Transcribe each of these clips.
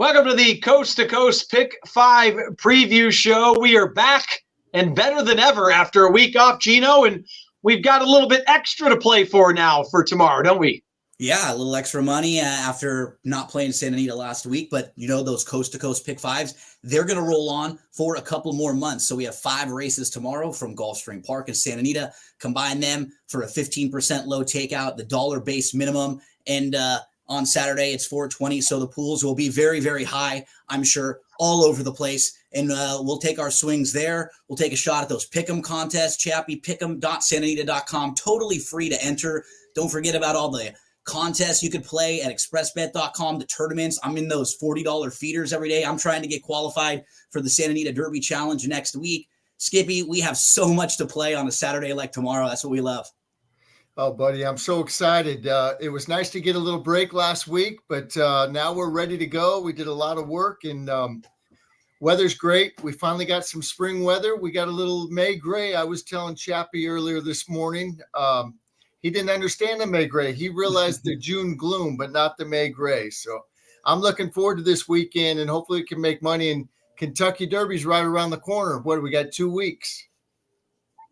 Welcome to the Coast to Coast Pick 5 preview show. We are back and better than ever after a week off, Gino, and we've got a little bit extra to play for now for tomorrow, don't we? Yeah, a little extra money after not playing Santa Anita last week, but you know those Coast to Coast Pick 5s, they're going to roll on for a couple more months. So we have 5 races tomorrow from Gulfstream Park and Santa Anita. Combine them for a 15% low takeout, the dollar-based minimum, and on Saturday, it's $420, so the pools will be very, very high, I'm sure, all over the place. And we'll take our swings there. We'll take a shot at those pick'em contests, Chappie, pick'em.santanita.com, totally free to enter. Don't forget about all the contests you could play at expressbet.com, the tournaments. I'm in those $40 feeders every day. I'm trying to get qualified for the Santa Anita Derby Challenge next week. Skippy, we have so much to play on a Saturday like tomorrow. That's what we love. Oh, buddy, I'm so excited. It was nice to get a little break last week, but now we're ready to go. We did a lot of work, and weather's great. We finally got some spring weather. We got a little May gray. I was telling Chappie earlier this morning. He didn't understand the May gray. He realized the June gloom, but not the May gray. So I'm looking forward to this weekend, and hopefully we can make money. And Kentucky Derby's right around the corner. What do we got? 2 weeks.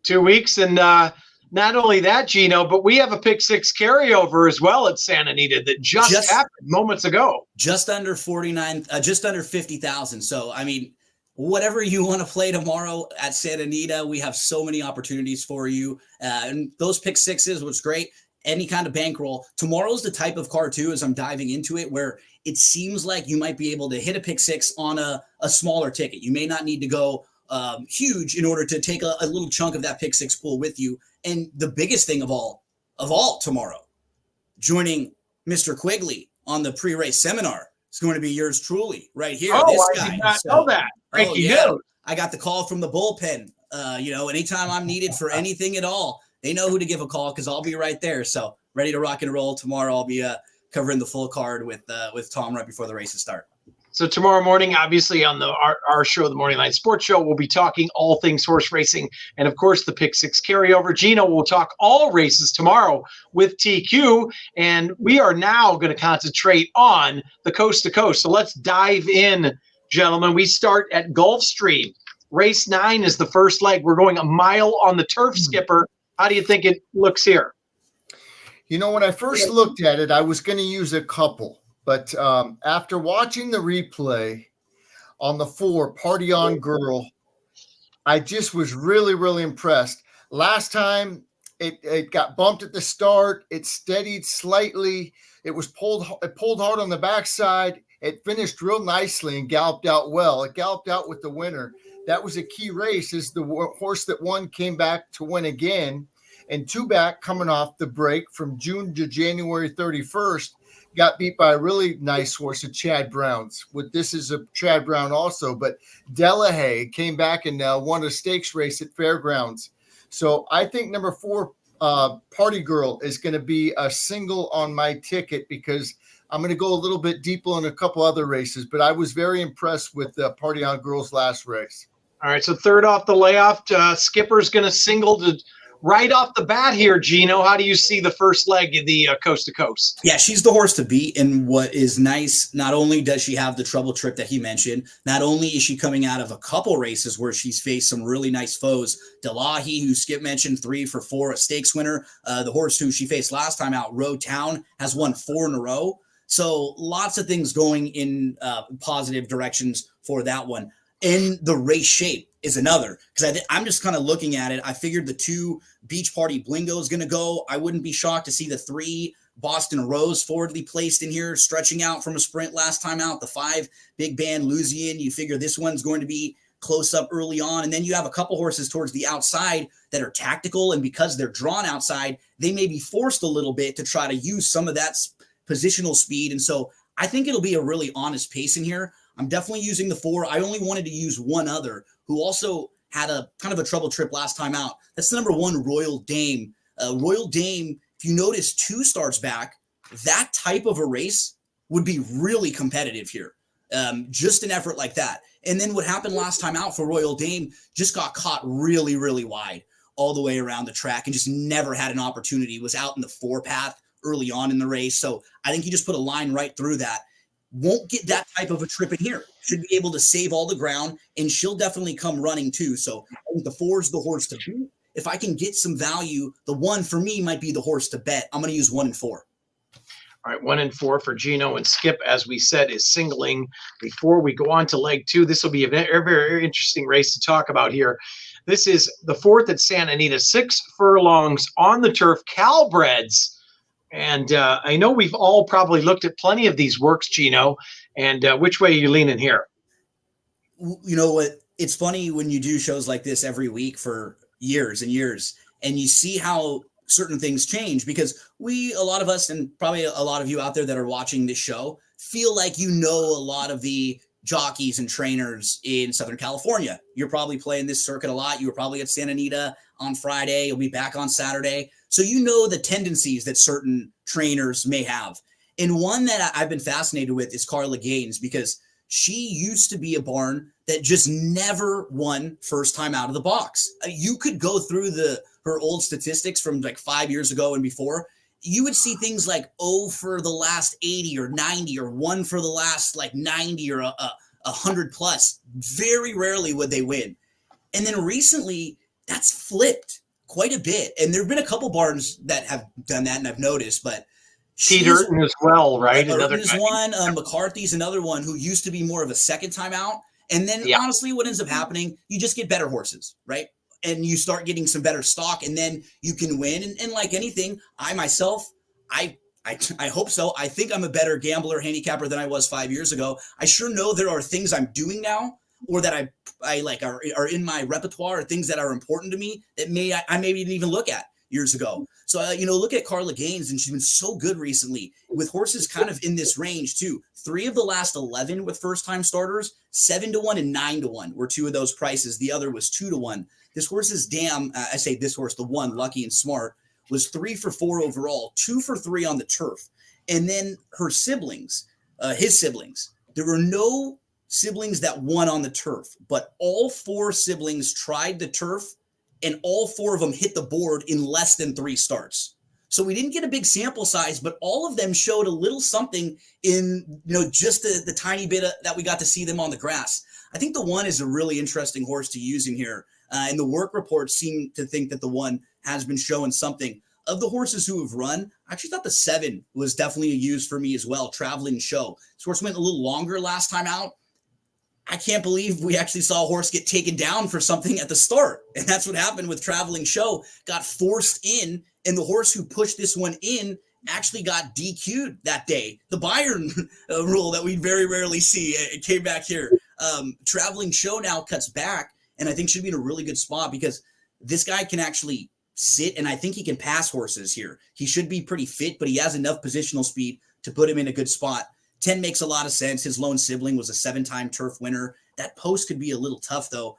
2 weeks, and not only that, Gino, but we have a pick 6 carryover as well at Santa Anita that just happened moments ago. Just under 49, just under 50,000. So, I mean, whatever you want to play tomorrow at Santa Anita, we have so many opportunities for you. And those pick 6s was great. Any kind of bankroll. Tomorrow's the type of card too, as I'm diving into it, where it seems like you might be able to hit a pick 6 on a smaller ticket. You may not need to go huge in order to take a little chunk of that pick 6 pool with you. And the biggest thing of all tomorrow, joining Mr. Quigley on the pre-race seminar is going to be yours truly right here. Oh, this I guy. did not know that. Breaking news. I got the call from the bullpen. Anytime I'm needed for anything at all, they know who to give a call because I'll be right there. So ready to rock and roll tomorrow. I'll be covering the full card with Tom right before the races start. So tomorrow morning, obviously on our show, the Morning Line Sports Show, we'll be talking all things horse racing and, of course, the Pick 6 carryover. Gino will talk all races tomorrow with TQ, and we are now going to concentrate on the Coast to Coast. So let's dive in, gentlemen. We start at Gulfstream. Race 9 is the first leg. We're going a mile on the turf, Skipper. How do you think it looks here? You know, when I first looked at it, I was going to use a couple. But after watching the replay on the 4, Party On Girl, I just was really, really impressed. Last time it got bumped at the start. It steadied slightly. It pulled hard on the backside. It finished real nicely and galloped out well. It galloped out with the winner. That was a key race as the horse that won came back to win again. And 2 back coming off the break from June to January 31st. Got beat by a really nice horse of Chad Brown's. This is a Chad Brown also, but Delahaye came back and won a stakes race at Fairgrounds. So I think number 4, Party Girl, is going to be a single on my ticket because I'm going to go a little bit deeper in a couple other races. But I was very impressed with Party On Girl's last race. All right, so third off the layoff, Skipper's going to single to right off the bat here, Gino. How do you see the first leg of the Coast to Coast? Yeah, she's the horse to beat. And what is nice, not only does she have the trouble trip that he mentioned, not only is she coming out of a couple races where she's faced some really nice foes. Delahaye, who Skip mentioned, 3 for 4, a stakes winner. The horse who she faced last time out, Road Town, has won 4 in a row. So lots of things going in positive directions for that one. And the race shape is another, because I'm just kind of looking at it. I figured the 2 Beach Party Blingo is going to go. I wouldn't be shocked to see the 3 Boston Rose forwardly placed in here, stretching out from a sprint last time out. The 5 Big Band Lusian, you figure this one's going to be close up early on. And then you have a couple horses towards the outside that are tactical. And because they're drawn outside, they may be forced a little bit to try to use some of that positional speed. And so I think it'll be a really honest pace in here. I'm definitely using the 4. I only wanted to use one other who also had a kind of a trouble trip last time out. That's the number 1, Royal Dame. Royal Dame, if you notice 2 starts back, that type of a race would be really competitive here. Just an effort like that. And then what happened last time out for Royal Dame, just got caught really, really wide all the way around the track and just never had an opportunity. Was out in the 4 path early on in the race. So I think you just put a line right through that. won't get that type of a trip in here. Should be able to save all the ground, and she'll definitely come running too. So I think the 4 is the horse to beat. If I can get some value, the 1 for me might be the horse to bet. I'm going to use 1 and 4. All right, 1 and 4 for Gino, and Skip, as we said, is singling. Before we go on to leg 2, this will be a very, very interesting race to talk about here. This is the 4th at Santa Anita, 6 furlongs on the turf, Calbreds. And I know we've all probably looked at plenty of these works, Gino. And which way are you leaning here? You know what? It's funny when you do shows like this every week for years and years, and you see how certain things change, because a lot of us, and probably a lot of you out there that are watching this show, feel like you know a lot of the jockeys and trainers in Southern California. You're probably playing this circuit a lot. You were probably at Santa Anita on Friday. You'll be back on Saturday. So you know the tendencies that certain trainers may have. And one that I've been fascinated with is Carla Gaines, because she used to be a barn that just never won first time out of the box. You could go through her old statistics from like 5 years ago and before. You would see things like 0 for the last 80 or 90 or 1 for the last like 90 or 100 plus. Very rarely would they win. And then recently that's flipped quite a bit. And there've been a couple barns that have done that, and I've noticed, but Pete Urton as well, right? Another one. McCarthy's another one who used to be more of a second time out. And then honestly, what ends up happening, you just get better horses, right? And you start getting some better stock, and then you can win. And like anything, I myself, I hope so. I think I'm a better gambler, handicapper than I was 5 years ago. I sure know there are things I'm doing now, or that I like are in my repertoire, or things that are important to me that I maybe didn't even look at years ago. So, look at Carla Gaines, and she's been so good recently with horses kind of in this range too. 3 of the last 11 with first-time starters, 7-1 and 9-1 were 2 of those prices. The other was 2-1. This horse is I say this horse, the one, Lucky and Smart, was 3 for 4 overall, 2 for 3 on the turf. And then her siblings, his siblings, there were no siblings that won on the turf, but all 4 siblings tried the turf, and all 4 of them hit the board in less than 3 starts. So we didn't get a big sample size, but all of them showed a little something in, just the tiny bit that we got to see them on the grass. I think the 1 is a really interesting horse to use in here. And the work reports seem to think that the 1 has been showing something. Of the horses who have run, I actually thought the 7 was definitely a use for me as well. Traveling Show. This horse went a little longer last time out. I can't believe we actually saw a horse get taken down for something at the start. And that's what happened with Traveling Show. Got forced in, and the horse who pushed this one in actually got DQ'd that day. The Byron rule that we very rarely see. It came back here. Traveling Show now cuts back, and I think should be in a really good spot, because this guy can actually sit, and I think he can pass horses here. He should be pretty fit, but he has enough positional speed to put him in a good spot. 10 makes a lot of sense. His lone sibling was a 7-time turf winner. That post could be a little tough, though.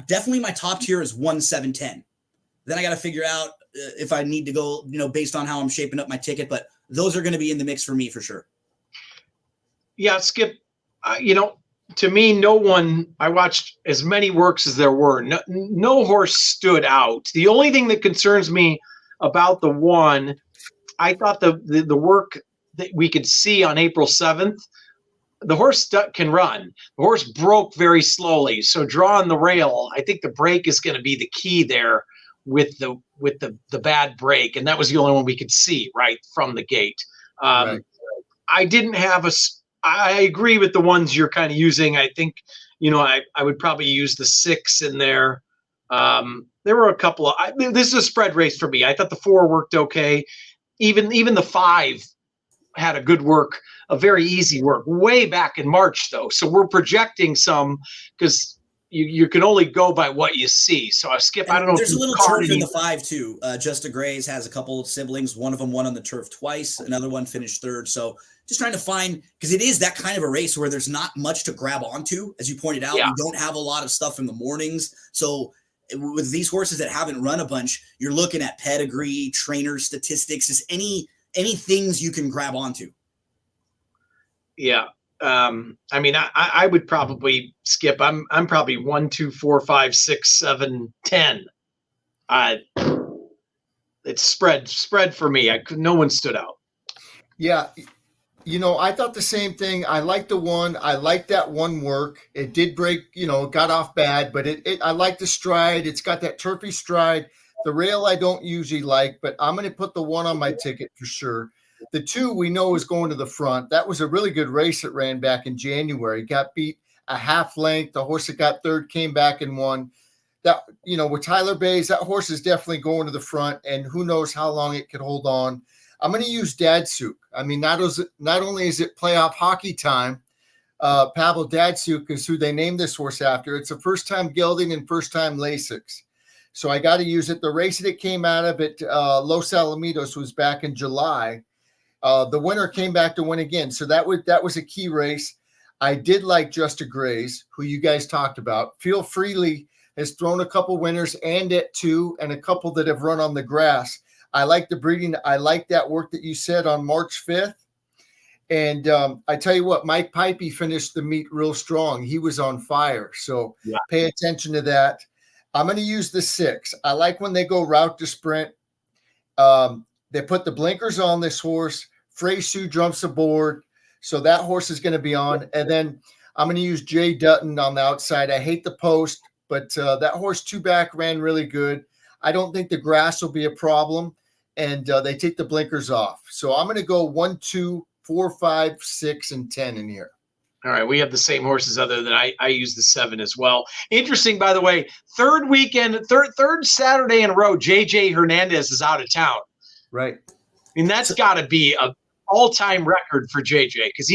Definitely my top tier is 1, 7, 10. Then I got to figure out if I need to go, based on how I'm shaping up my ticket, but those are going to be in the mix for me for sure. Yeah, Skip, to me, no one, I watched as many works as there were. No horse stood out. The only thing that concerns me about the 1, I thought the work that we could see on April 7th, the horse can run. The horse broke very slowly. So drawing the rail, I think the break is going to be the key there with the bad break. And that was the only one we could see right from the gate. Right. I didn't have I agree with the ones you're kind of using. I think, I would probably use the 6 in there. There were a couple of, this is a spread race for me. I thought the 4 worked okay. Even the 5 had a good work, a very easy work, way back in March, though. So we're projecting some, because you can only go by what you see. So I Skip. I don't know. There's a little turf in the 5 too. Justa Grays has a couple of siblings. One of them won on the turf twice. Another one finished 3rd. So just trying to find, because it is that kind of a race where there's not much to grab onto, as you pointed out. Yeah. We don't have a lot of stuff in the mornings. So with these horses that haven't run a bunch, you're looking at pedigree, trainer statistics. Is any things you can grab onto? Yeah. I mean, I would probably Skip. I'm probably 1, 2, 4, 5, 6, 7, 10. It's spread for me. No one stood out. Yeah. I thought the same thing. I like the one. I like that one work. It did break, got off bad, but I like the stride. It's got that turfy stride. The rail I don't usually like, but I'm going to put the one on my ticket for sure. The two we know is going to the front. That was a really good race that ran back in January. Got beat a half length. The horse that got third came back and won. That, with Tyler Bays, that horse is definitely going to the front, and who knows how long it could hold on. I'm going to use Dadsuk. I mean, not only is it playoff hockey time, Pavel Dadsuk is who they named this horse after. It's a first-time gelding and first-time Lasix. So I got to use it. The race that it came out of at Los Alamitos was back in July. The winner came back to win again. So that was a key race. I did like Just a Graze, who you guys talked about. Feel Freely has thrown a couple winners and at 2 and a couple that have run on the grass. I like the breeding. I like that work that you said on March 5th. And I tell you what, Mike Pipey finished the meet real strong. He was on fire. So Pay attention to that. I'm going to use the 6. I like when they go route to sprint. They put the blinkers on this horse. Frey Sue jumps aboard. So that horse is going to be on. And then I'm going to use Jay Dutton on the outside. I hate the post, but that horse 2 back ran really good. I don't think the grass will be a problem. And they take the blinkers off. So I'm going to go 1, 2, 4, 5, 6, and 10 in here. All right, we have the same horses other than I use the 7 as well. Interesting, by the way, third Saturday in a row, JJ Hernandez is out of town. Right. I mean, that's got to be a all-time record for JJ because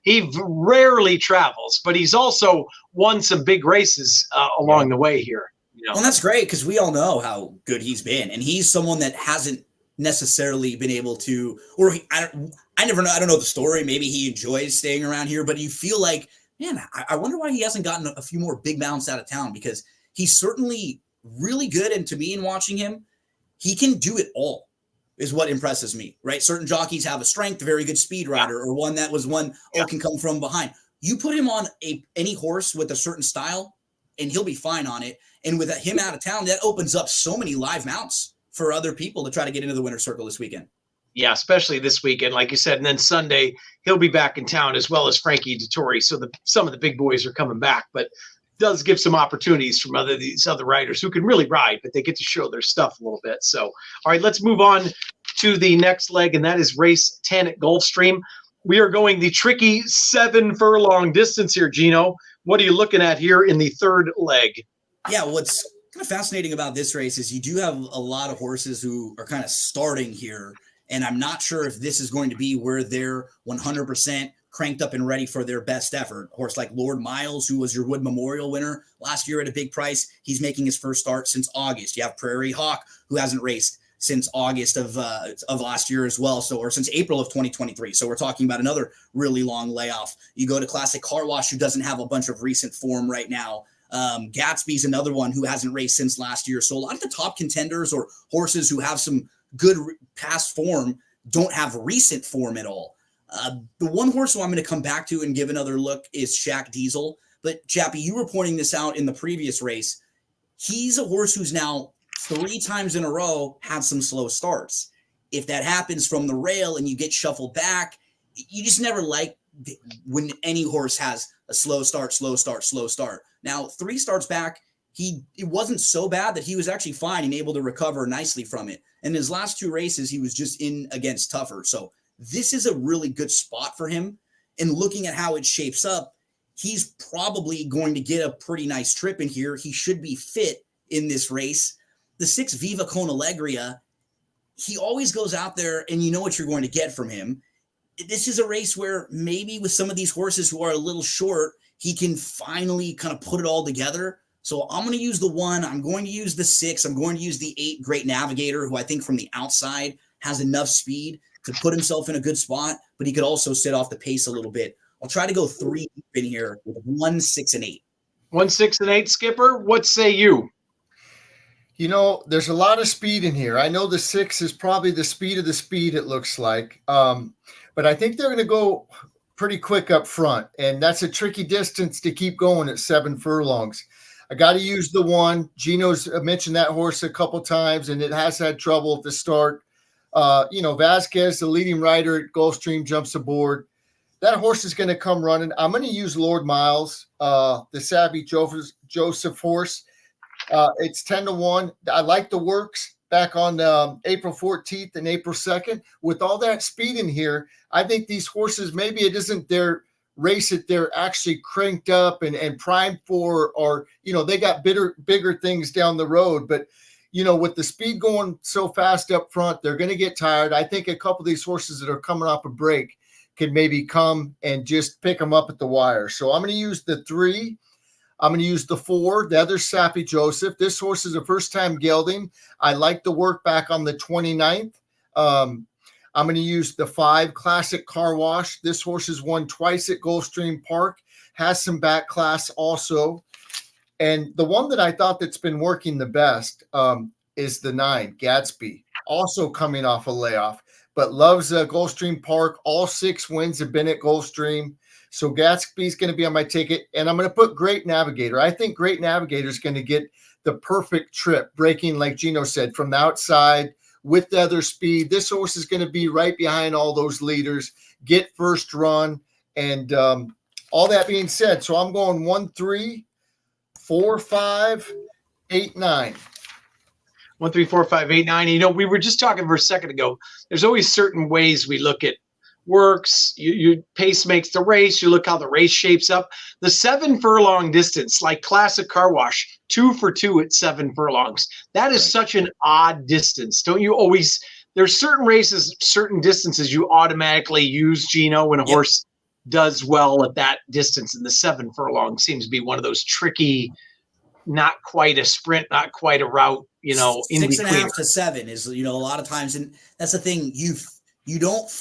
he rarely travels, but he's also won some big races along the way here. Well, that's great because we all know how good he's been, and he's someone that hasn't necessarily been able to, or I never know. I don't know the story. Maybe he enjoys staying around here, but you feel like, man, I wonder why he hasn't gotten a few more big mounts out of town because he's certainly really good. And to me, in watching him, he can do it all is what impresses me, right? Certain jockeys have a strength, a very good speed rider, or one that was can come from behind. You put him on any horse with a certain style and he'll be fine on it. And with him out of town, that opens up so many live mounts for other people to try to get into the winner's circle this weekend. Yeah, especially this weekend, like you said. And then Sunday, he'll be back in town as well as Frankie Dettori. So some of the big boys are coming back, but does give some opportunities from these other riders who can really ride, but they get to show their stuff a little bit. So, all right, let's move on to the next leg, and that is race 10 at Gulfstream. We are going the tricky 7 furlong distance here, Gino. What are you looking at here in the third leg? Yeah, what's kind of fascinating about this race is you do have a lot of horses who are kind of starting here, and I'm not sure if this is going to be where they're 100% cranked up and ready for their best effort. A horse like Lord Miles, who was your Wood Memorial winner last year at a big price, he's making his first start since August. You have Prairie Hawk, who hasn't raced since August of last year as well, or since April of 2023. So we're talking about another really long layoff. You go to Classic Car Wash, who doesn't have a bunch of recent form right now. Gatsby's another one who hasn't raced since last year. So a lot of the top contenders or horses who have some good past form don't have recent form at all. The one horse who I'm going to come back to and give another look is Shaq Diesel. But Chappie, you were pointing this out in the previous race. He's a horse who's now 3 times in a row had some slow starts. If that happens from the rail and you get shuffled back, you just never like when any horse has a slow start. Now, 3 starts back, it wasn't so bad that he was actually fine and able to recover nicely from it. And his last 2 races, he was just in against tougher. So this is a really good spot for him. And looking at how it shapes up, he's probably going to get a pretty nice trip in here. He should be fit in this race. The 6 Viva Con Alegria, he always goes out there and you know what you're going to get from him. This is a race where maybe with some of these horses who are a little short, he can finally kind of put it all together. So I'm going to use the 1. I'm going to use the 6. I'm going to use the 8 Great Navigator, who I think from the outside has enough speed to put himself in a good spot, but he could also sit off the pace a little bit. I'll try to go 3 in here with 1, 6, and 8. 1, 6, and 8, Skipper. What say you? There's a lot of speed in here. I know the 6 is probably the speed of the speed, it looks like. But I think they're going to go pretty quick up front. And that's a tricky distance to keep going at 7 furlongs. I got to use the 1. Gino's mentioned that horse a couple times, and it has had trouble at the start. Vasquez, the leading rider at Gulfstream, jumps aboard. that horse is going to come running. I'm going to use Lord Miles, the Savvy Joseph horse. It's 10-1. I like the works back on April 14th and April 2nd. With all that speed in here, I think these horses, maybe it isn't their race that they're actually cranked up and primed for, or, they got bigger things down the road. But, with the speed going so fast up front, they're going to get tired. I think a couple of these horses that are coming off a break can maybe come and just pick them up at the wire. So I'm going to use the 3. I'm going to use the 4. The other Sappy Joseph. This horse is a first-time gelding. I like the work back on the 29th. I'm going to use the 5 Classic Car Wash. This horse has won twice at Gulfstream Park, has some back class also. And the one that I thought that's been working the best is the 9 Gatsby, also coming off a layoff, but loves Gulfstream Park. All 6 wins have been at Gulfstream. So Gatsby's going to be on my ticket, and I'm going to put Great Navigator. I think Great Navigator is going to get the perfect trip, breaking, like Gino said, from the outside with the other speed. This horse is going to be right behind all those leaders, get first run, and all that being said, so I'm going 1, 3, 4, 5, 8, 9. 1, 3, 4, 5, 8, 9. We were just talking for a second ago. There's always certain ways we look at works. You pace makes the race. You look how the race shapes up. The 7 furlong distance, like Classic Car Wash, 2 for 2 at 7 furlongs. That is such an odd distance. Don't you always? There's certain races, certain distances you automatically use, Gino, when a horse does well at that distance. And the 7 furlong seems to be one of those tricky, not quite a sprint, not quite a route. In 6.5 to 7 is, a lot of times, and that's the thing. You don't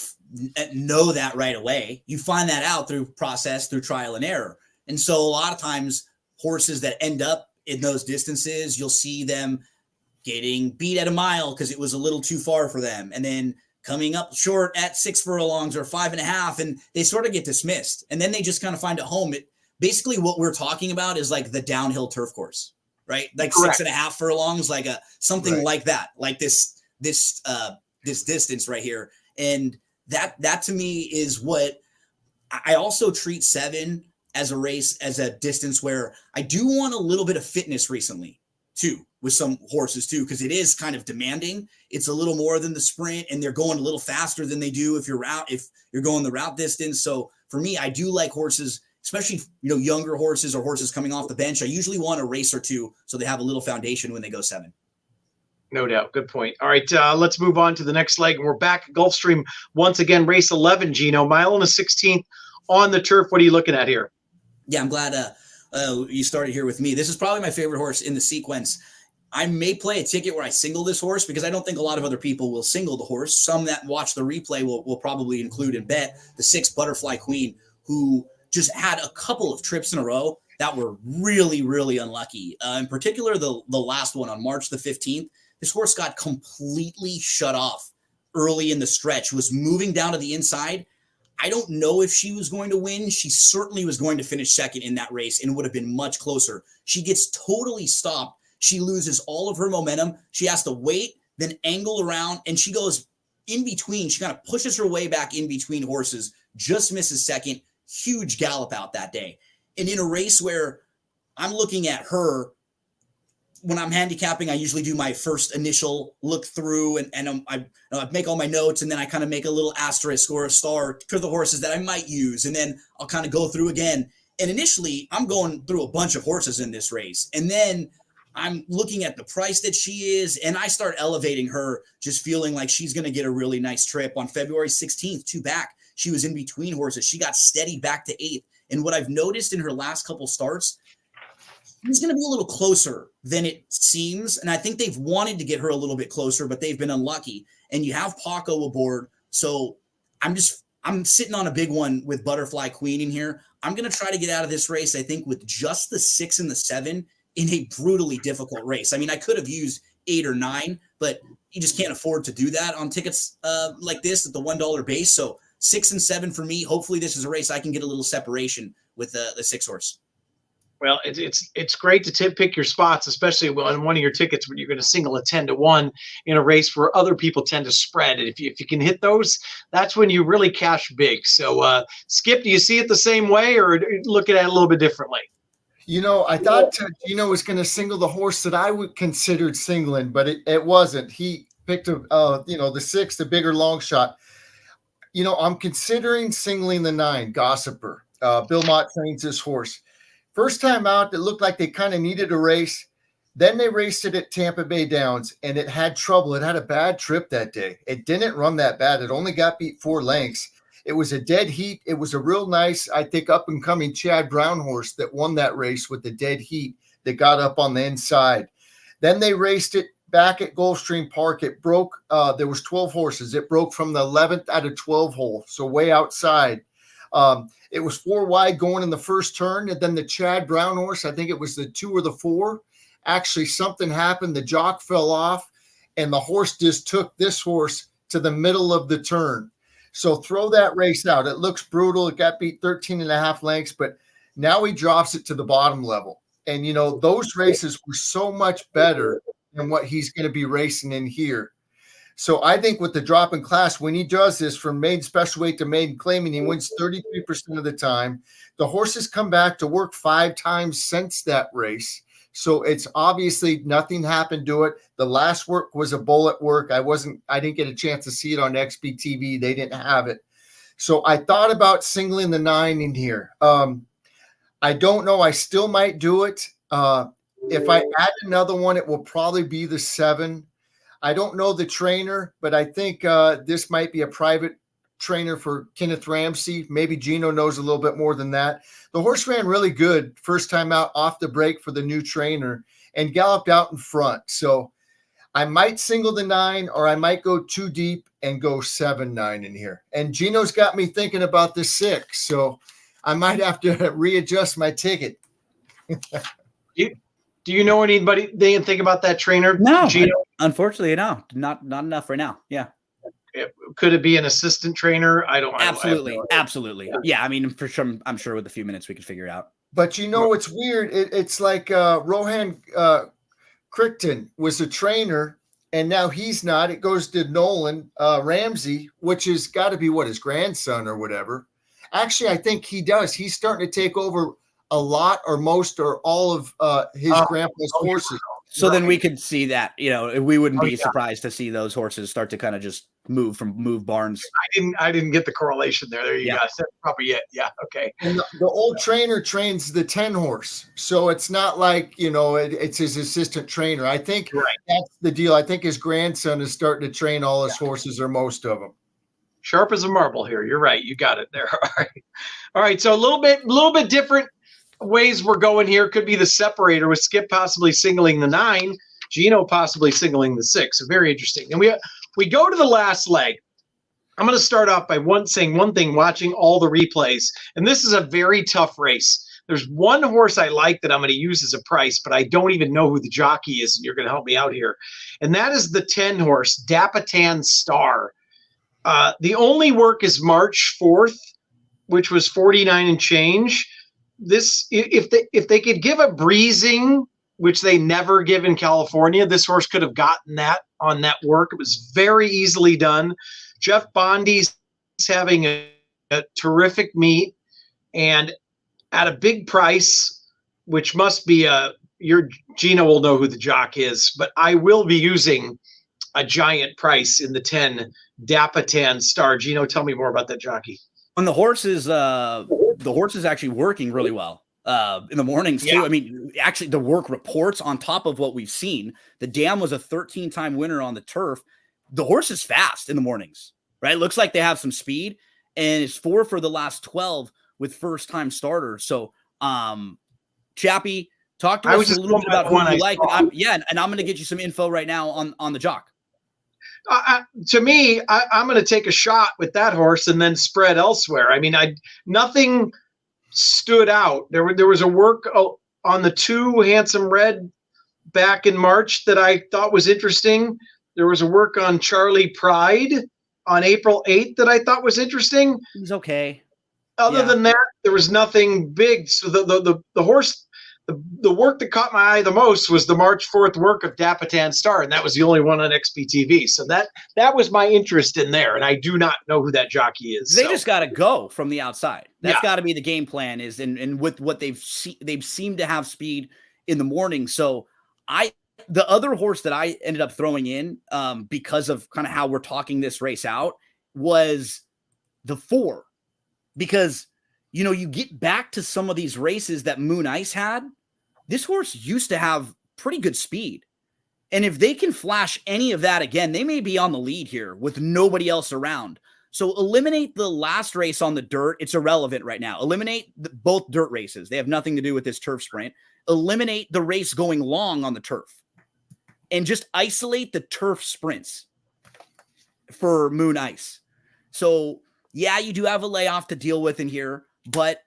know that right away. You find that out through trial and error. And so a lot of times horses that end up in those distances, you'll see them getting beat at a mile because it was a little too far for them. And then coming up short at 6 furlongs or 5.5, and they sort of get dismissed. And then they just kind of find a home. Basically what we're talking about is like the downhill turf course, right? Like Correct. 6.5 furlongs, like something like that, like this distance right here. And that to me is what I also treat 7 as a race, as a distance where I do want a little bit of fitness recently too, with some horses too, because it is kind of demanding. It's a little more than the sprint, and they're going a little faster than they do if you're going the route distance. So for me, I do like horses, especially, younger horses or horses coming off the bench. I usually want a race or 2 so they have a little foundation when they go 7. No doubt. Good point. All right, let's move on to the next leg. We're back at Gulfstream once again, race 11, Gino. Mile and a 16th on the turf. What are you looking at here? Yeah, I'm glad you started here with me. This is probably my favorite horse in the sequence. I may play a ticket where I single this horse because I don't think a lot of other people will single the horse. Some that watch the replay will probably include and bet the 6 Butterfly Queen, who just had a couple of trips in a row that were really, really unlucky. In particular, the last one on March the 15th. This horse got completely shut off early in the stretch, was moving down to the inside. I don't know if she was going to win. She certainly was going to finish second in that race and would have been much closer. She gets totally stopped. She loses all of her momentum. She has to wait, then angle around, and she goes in between. She kind of pushes her way back in between horses, just misses second. Huge gallop out that day. And in a race where I'm looking at her, when I'm handicapping, I usually do my first initial look through and I make all my notes, and then I kind of make a little asterisk or a star for the horses that I might use. And then I'll kind of go through again. And initially I'm going through a bunch of horses in this race. And then I'm looking at the price that she is, and I start elevating her, just feeling like she's going to get a really nice trip. On February 16th, 2 back, she was in between horses. She got steady back to 8th. And what I've noticed in her last couple starts, she's going to be a little closer than it seems. And I think they've wanted to get her a little bit closer, but they've been unlucky. And you have Paco aboard. So I'm sitting on a big one with Butterfly Queen in here. I'm going to try to get out of this race, I think, with just the 6 and the 7 in a brutally difficult race. I mean, I could have used 8 or 9, but you just can't afford to do that on tickets like this at the $1 base. So 6 and 7 for me. Hopefully this is a race I can get a little separation with the 6 horse. Well, it's great to pick your spots, especially on one of your tickets when you're going to single a 10-1 in a race where other people tend to spread. And if you can hit those, that's when you really cash big. So, Skip, do you see it the same way, or look at it a little bit differently? I thought Gino was going to single the horse that I would considered singling, but it wasn't. He picked the 6, the bigger long shot. I'm considering singling the 9, Gossiper. Bill Mott trains this horse. First time out, it looked like they kind of needed a race. Then they raced it at Tampa Bay Downs, and it had trouble. It had a bad trip that day. It didn't run that bad. It only got beat 4 lengths. It was a dead heat. It was a real nice, I think, up-and-coming Chad Brown horse that won that race with the dead heat that got up on the inside. Then they raced it back at Gulfstream Park. It broke. There was 12 horses. It broke from the 11th out of 12 hole, so way outside. It was 4 wide going in the first turn, and then the Chad Brown horse, I think it was the 2 or the 4. Actually, something happened. The jock fell off, and the horse just took this horse to the middle of the turn. So throw that race out. It looks brutal. It got beat 13.5 lengths, but now he drops it to the bottom level. And, those races were so much better than what he's going to be racing in here. So I think with the drop in class, when he does this from maiden special weight to maiden claiming, he wins 33% of the time. The horses come back to work 5 times since that race. So it's obviously nothing happened to it. The last work was a bullet work. I didn't get a chance to see it on XBTV. They didn't have it. So I thought about singling the 9 in here. I don't know. I still might do it. If I add another one, it will probably be the 7. I don't know the trainer, but I think this might be a private trainer for Kenneth Ramsey. Maybe Gino knows a little bit more than that. The horse ran really good first time out off the break for the new trainer and galloped out in front. So I might single the 9, or I might go too deep and go 7-9 in here. And Gino's got me thinking about the 6, so I might have to readjust my ticket. Do you know anybody they can think about that trainer? No, Gino? Unfortunately, no, not enough right now. Yeah. Could it be an assistant trainer? Absolutely. Absolutely. Yeah. I mean, for sure, I'm sure with a few minutes we could figure it out. But it's weird. It's like Rohan Crichton was a trainer, and now he's not. It goes to Nolan Ramsey, which has got to be his grandson or whatever. Actually, I think he does. He's starting to take over a lot or most or all of his grandpa's horses. So then we could see that, we wouldn't be surprised to see those horses start to kind of just move barns. I didn't get the correlation there. There you go. That's probably it. Yeah. Okay. And the old trainer trains the 10 horse. So it's not like, it's his assistant trainer. I think that's the deal. I think his grandson is starting to train all his horses or most of them. Sharp as a marble here. You're right. You got it there. All right. So a little bit different ways we're going here. Could be the separator with Skip possibly singling the 9, Gino possibly singling the 6. So very interesting. And we go to the last leg. I'm going to start off by saying one thing, watching all the replays. And this is a very tough race. There's one horse I like that I'm going to use as a price, but I don't even know who the jockey is, and you're going to help me out here. And that is the 10 horse, Dapitan Star. The only work is March 4th, which was 49 and change. This, if they could give a breezing, which they never give in California, this horse could have gotten that on that work. It was very easily done. Jeff Bondi's having a terrific meet, and at a big price, which must be your Gino will know who the jock is, but I will be using a giant price in the 10 Dapitan Star. Gino, tell me more about that jockey. And the horse is actually working really well in the mornings too. Yeah. I mean, actually the work reports on top of what we've seen. The Dam was a 13-time winner on the turf. The horse is fast in the mornings, right? It looks like they have some speed, and it's 4 for the last 12 with first-time starters. So, Chappie, talk to us a little bit about who you like. And I'm going to get you some info right now on the jock. To me, I'm going to take a shot with that horse and then spread elsewhere. I mean, nothing stood out. There was a work on the 2 Handsome Red back in March that I thought was interesting. There was a work on Charlie Pride on April 8th that I thought was interesting. It was okay. Other than that, there was nothing big. So the horse the work that caught my eye the most was the March 4th work of Dapitan Star, and that was the only one on XBTV. So that was my interest in there, and I do not know who that jockey is. They just got to go from the outside. That's Yeah. got to be the game plan. Is and with what they've seemed to have speed in the morning. So the other horse that I ended up throwing in because of kind of how we're talking this race out was the 4, because you get back to some of these races that Moon Ice had. This horse used to have pretty good speed. And if they can flash any of that again, they may be on the lead here with nobody else around. So eliminate the last race on the dirt. It's irrelevant right now. Eliminate both dirt races. They have nothing to do with this turf sprint. Eliminate the race going long on the turf and just isolate the turf sprints for Moon Ice. So yeah, you do have a layoff to deal with in here, but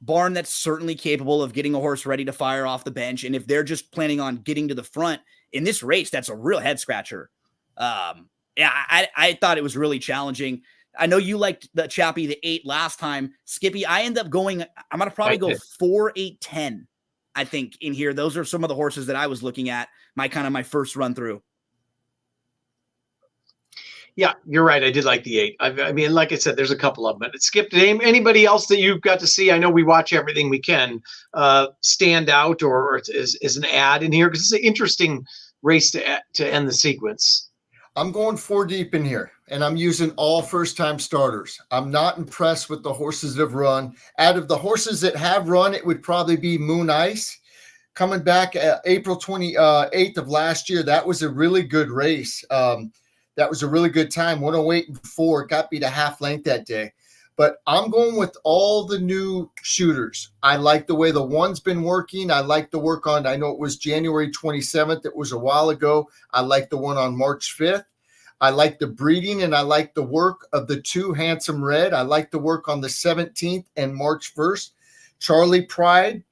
barn that's certainly capable of getting a horse ready to fire off the bench. And if they're just planning on getting to the front in this race, that's a real head scratcher. I thought it was really challenging. I know you liked the Chappie, the 8 last time. Skippy, I end up going, I'm going to probably go 4, 8, 10, I think, in here. Those are some of the horses that I was looking at my first run through. Yeah, you're right. I did like the 8. I mean, like I said, there's a couple of them. But Skip, anybody else that you've got to see? I know we watch everything we can. Stand out or is an ad in here, because it's an interesting race to end the sequence. I'm going 4 deep in here, and I'm using all first-time starters. I'm not impressed with the horses that have run. Out of the horses that have run, it would probably be Moon Ice. Coming back April 28th of last year, that was a really good race. That was a really good time, 108.4. Got beat a half length that day. But I'm going with all the new shooters. I like the way the 1's been working. I like the work on, I know it was January 27th. It was a while ago. I like the one on March 5th. I like the breeding, and I like the work of the 2 Handsome Red. I like the work on the 17th and March 1st. Charlie Pride.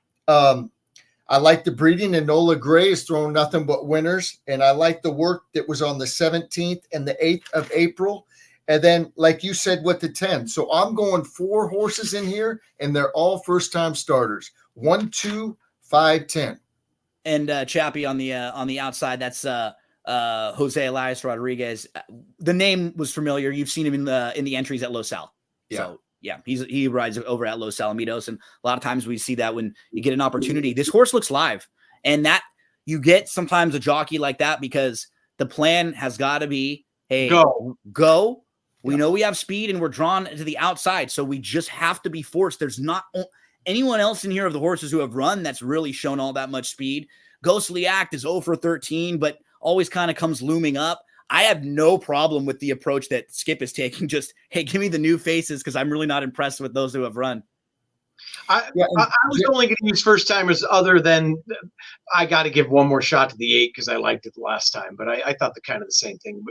I like the breeding, and Nola Gray is throwing nothing but winners. And I like the work that was on the 17th and the 8th of April. And then, like you said, with the 10. So I'm going 4 horses in here, and they're all first-time starters. 1, 2, 5, 10. And Chappie on the outside, that's Jose Elias Rodriguez. The name was familiar. You've seen him in the entries at Los Al. Yeah. So yeah, he rides over at Los Alamitos, and a lot of times we see that when you get an opportunity. This horse looks live, and that you get sometimes a jockey like that because the plan has got to be, hey, go. We know we have speed, and we're drawn to the outside, so we just have to be forced. There's not anyone else in here of the horses who have run that's really shown all that much speed. Ghostly Act is 0 for 13, but always kind of comes looming up. I have no problem with the approach that Skip is taking. Just, hey, give me the new faces, because I'm really not impressed with those who have run. I was only going to use first timers, other than I got to give one more shot to the 8 because I liked it the last time. But I thought the kind of the same thing.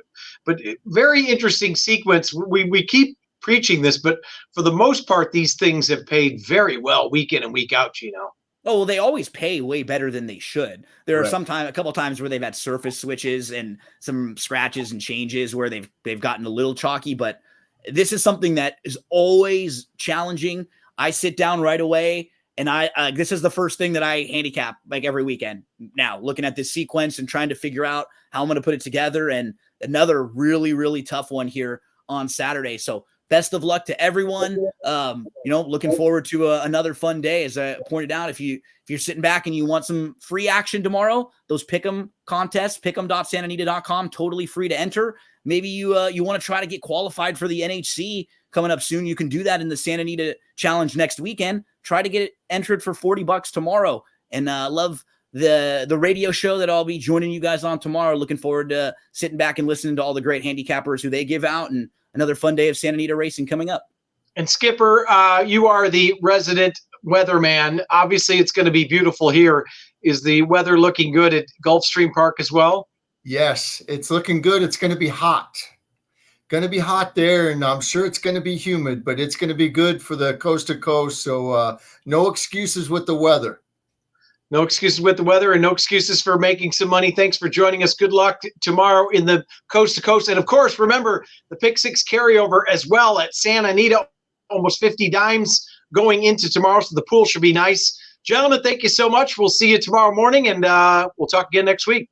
But very interesting sequence. We keep preaching this, but for the most part, these things have paid very well week in and week out, Gino. Oh, well, they always pay way better than they should. There are a couple of times where they've had surface switches and some scratches and changes where they've gotten a little chalky, but this is something that is always challenging. I sit down right away, and this is the first thing that I handicap like every weekend now, looking at this sequence and trying to figure out how I'm going to put it together. And another really, really tough one here on Saturday. So best of luck to everyone. Looking forward to another fun day. As I pointed out, if you're sitting back and you want some free action tomorrow, those pick'em contests, pick'em.santanita.com, totally free to enter. Maybe you want to try to get qualified for the NHC coming up soon. You can do that in the Santa Anita Challenge next weekend. Try to get it entered for $40 tomorrow. And love the radio show that I'll be joining you guys on tomorrow. Looking forward to sitting back and listening to all the great handicappers who they give out, and another fun day of Santa Anita racing coming up. And Skipper, you are the resident weatherman. Obviously, it's going to be beautiful here. Is the weather looking good at Gulfstream Park as well? Yes, it's looking good. It's going to be hot. Going to be hot there, and I'm sure it's going to be humid, but it's going to be good for the coast to coast. So no excuses with the weather. No excuses with the weather, and no excuses for making some money. Thanks for joining us. Good luck tomorrow in the coast to coast. And of course, remember the Pick Six carryover as well at Santa Anita, almost 50 dimes going into tomorrow. So the pool should be nice. Gentlemen, thank you so much. We'll see you tomorrow morning, and we'll talk again next week.